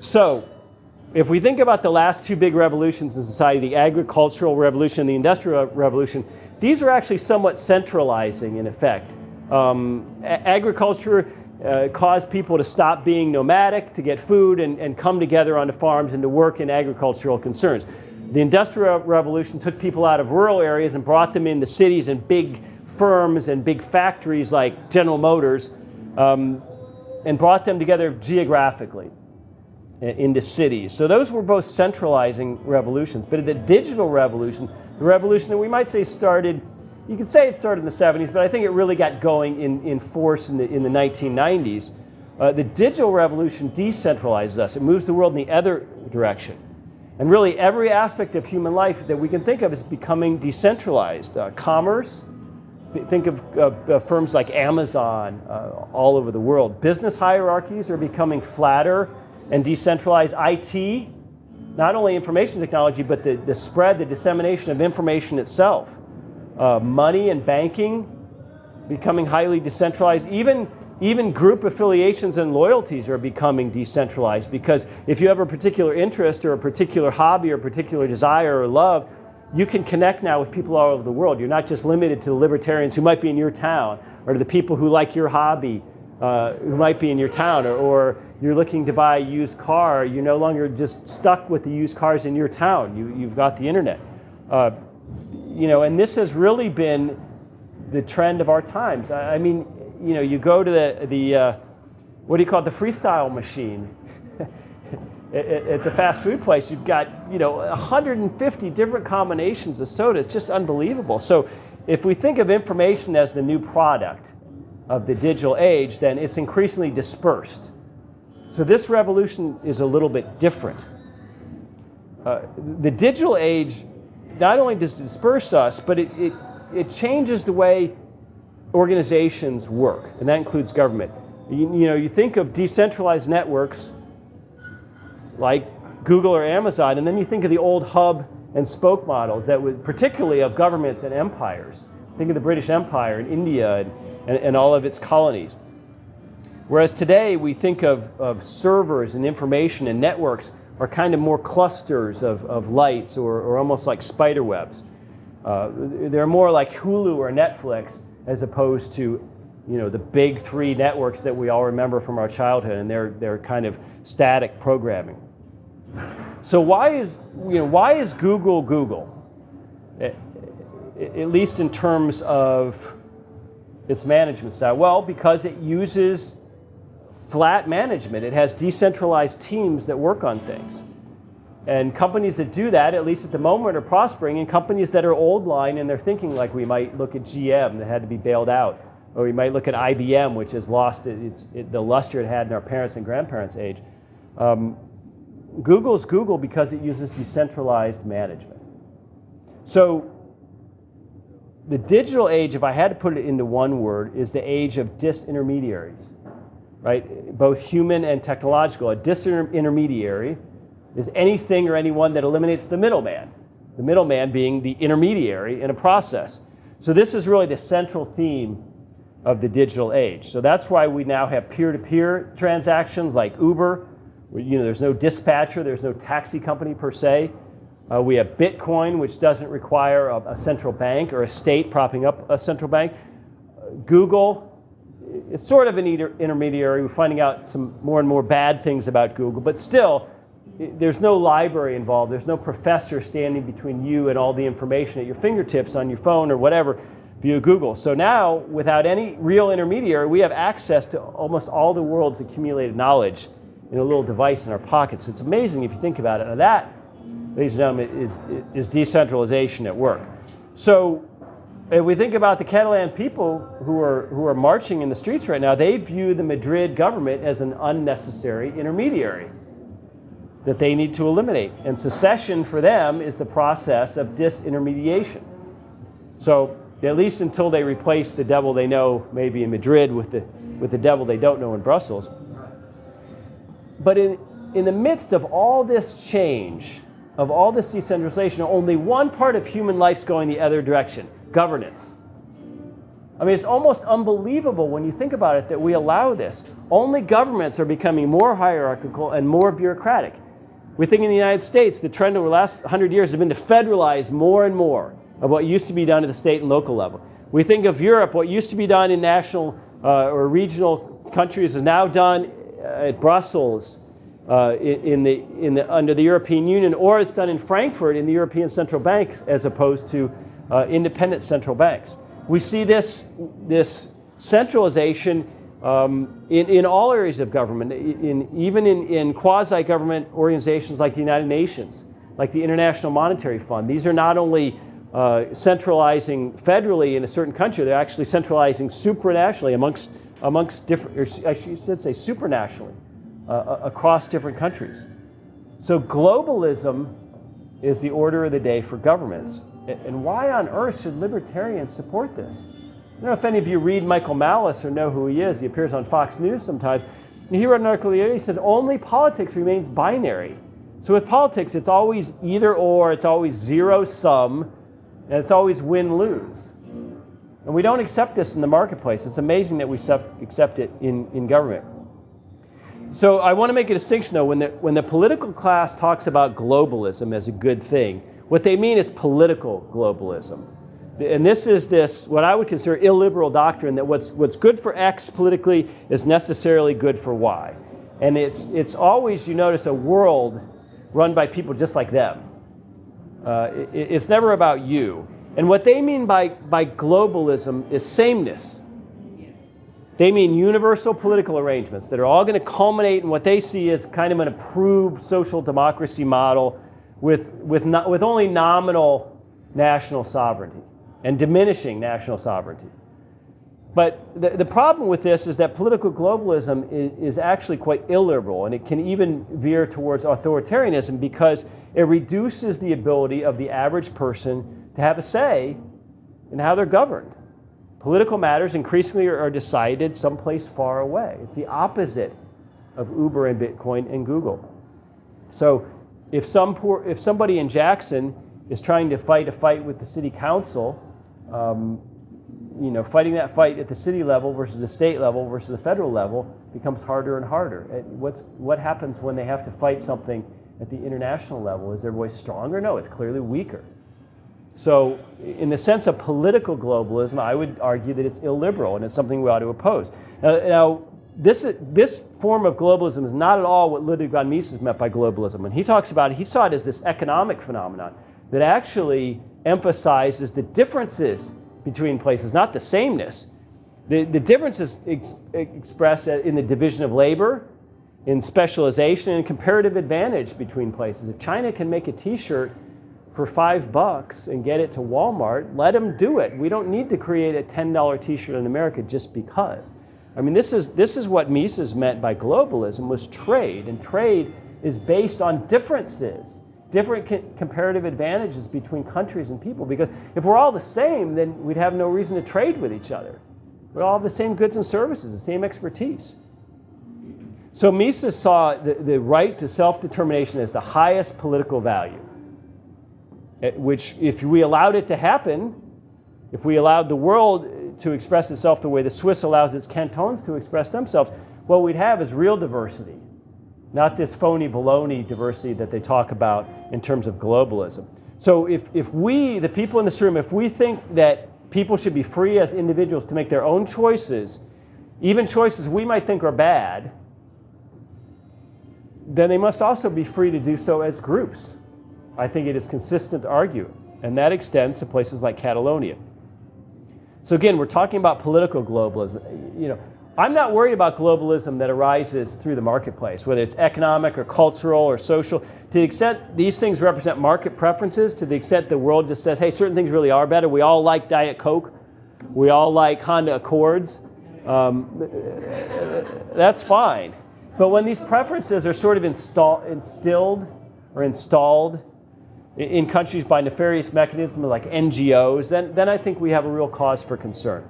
So, if we think about the last two big revolutions in society, the agricultural revolution and the industrial revolution, these are actually somewhat centralizing in effect. Agriculture caused people to stop being nomadic, to get food and come together on the farms and to work in agricultural concerns. The Industrial Revolution took people out of rural areas and brought them into cities and big firms and big factories like General Motors, and brought them together geographically into cities. So those were both centralizing revolutions. But the digital revolution, the revolution that we might say started, you could say it started in the 70s, but I think it really got going in force in the 1990s. The digital revolution decentralizes us. It moves the world in the other direction. And really every aspect of human life that we can think of is becoming decentralized. Commerce, think of firms like Amazon all over the world. Business hierarchies are becoming flatter and decentralized. IT, not only information technology, but the spread, the dissemination of information itself. Money and banking becoming highly decentralized. Even group affiliations and loyalties are becoming decentralized, because if you have a particular interest or a particular hobby or a particular desire or love, you can connect now with people all over the world. You're not just limited to the libertarians who might be in your town, or to the people who like your hobby who might be in your town, or you're looking to buy a used car. You're no longer just stuck with the used cars in your town. You've got the internet. And this has really been the trend of our times. I mean, you go to the what do you call it, the Freestyle Machine at the fast food place. You've got 150 different combinations of soda. It's just unbelievable. So if we think of information as the new product of the digital age, then it's increasingly dispersed. So this revolution is a little bit different. The digital age not only does it disperse us, but it changes the way organizations work, and that includes government. You think of decentralized networks like Google or Amazon, and then you think of the old hub and spoke models that was particularly of governments and empires. Think of the British Empire and India and all of its colonies. Whereas today we think of servers and information and networks are kind of more clusters of lights or almost like spider webs. They're more like Hulu or Netflix, as opposed to the big three networks that we all remember from our childhood, and they're kind of static programming. So why is Google Google? At least in terms of its management style. Well, because it uses flat management. It has decentralized teams that work on things. And companies that do that, at least at the moment, are prospering, and companies that are old line and they're thinking, like we might look at GM that had to be bailed out, or we might look at IBM, which has lost the luster it had in our parents' and grandparents' age. Google's Google because it uses decentralized management. So the digital age, if I had to put it into one word, is the age of disintermediaries, right? Both human and technological. A disintermediary is anything or anyone that eliminates the middleman being the intermediary in a process. So this is really the central theme of the digital age. So that's why we now have peer-to-peer transactions like Uber. There's no dispatcher, there's no taxi company per se. We have Bitcoin, which doesn't require a central bank or a state propping up a central bank. Google, it's sort of an intermediary. We're finding out some more and more bad things about Google, but still, there's no library involved. There's no professor standing between you and all the information at your fingertips on your phone or whatever via Google. So now, without any real intermediary, we have access to almost all the world's accumulated knowledge in a little device in our pockets. It's amazing if you think about it. Now that, ladies and gentlemen, is decentralization at work. So if we think about the Catalan people who are marching in the streets right now, they view the Madrid government as an unnecessary intermediary that they need to eliminate. And secession for them is the process of disintermediation. So at least until they replace the devil they know maybe in Madrid with the devil they don't know in Brussels. But in the midst of all this change, of all this decentralization, only one part of human life's going the other direction: governance. I mean, it's almost unbelievable when you think about it that we allow this. Only governments are becoming more hierarchical and more bureaucratic. We think in the United States, the trend over the last 100 years has been to federalize more and more of what used to be done at the state and local level. We think of Europe, what used to be done in national or regional countries is now done at Brussels, under the European Union, or it's done in Frankfurt in the European Central Bank as opposed to independent central banks. We see this centralization in all areas of government, even in quasi-government organizations like the United Nations, like the International Monetary Fund. These are not only centralizing federally in a certain country, they're actually centralizing supranationally amongst different, or I should say supranationally, across different countries. So globalism is the order of the day for governments. And why on earth should libertarians support this? I don't know if any of you read Michael Malice or know who he is. He appears on Fox News sometimes. And he wrote an article the other day. He says only politics remains binary. So with politics, it's always either or, it's always zero sum, and it's always win-lose. And we don't accept this in the marketplace. It's amazing that we accept it in government. So I want to make a distinction, though. When the political class talks about globalism as a good thing, what they mean is political globalism. And this is what I would consider illiberal doctrine, that what's good for X politically is necessarily good for Y. And it's always, you notice, a world run by people just like them. It's never about you. And what they mean by globalism is sameness. They mean universal political arrangements that are all going to culminate in what they see as kind of an approved social democracy model with only nominal national sovereignty and diminishing national sovereignty. But the problem with this is that political globalism is actually quite illiberal, and it can even veer towards authoritarianism because it reduces the ability of the average person to have a say in how they're governed. Political matters increasingly are decided someplace far away. It's the opposite of Uber and Bitcoin and Google. So if somebody in Jackson is trying to fight a fight with the city council, fighting that fight at the city level versus the state level versus the federal level becomes harder and harder. What happens when they have to fight something at the international level? Is their voice stronger? No, it's clearly weaker. So in the sense of political globalism, I would argue that it's illiberal and it's something we ought to oppose. Now this form of globalism is not at all what Ludwig von Mises meant by globalism. When he talks about it, he saw it as this economic phenomenon that actually emphasizes the differences between places, not the sameness. The differences expressed in the division of labor, in specialization, and comparative advantage between places. If China can make a t-shirt for $5 and get it to Walmart, let them do it. We don't need to create a $10 t-shirt in America just because. I mean, this is what Mises meant by globalism, was trade. And trade is based on differences, different comparative advantages between countries and people. Because if we're all the same, then we'd have no reason to trade with each other. We all have the same goods and services, the same expertise. So Mises saw the right to self-determination as the highest political value, which if we allowed it to happen, if we allowed the world to express itself the way the Swiss allows its cantons to express themselves, what we'd have is real diversity, not this phony baloney diversity that they talk about in terms of globalism. So if we, the people in this room, if we think that people should be free as individuals to make their own choices, even choices we might think are bad, then they must also be free to do so as groups. I think it is consistent to argue, and that extends to places like Catalonia. So again, we're talking about political globalism. I'm not worried about globalism that arises through the marketplace, whether it's economic or cultural or social. To the extent these things represent market preferences, to the extent the world just says, hey, certain things really are better. We all like Diet Coke. We all like Honda Accords. That's fine. But when these preferences are sort of instilled or installed in countries by nefarious mechanisms like NGOs, then I think we have a real cause for concern.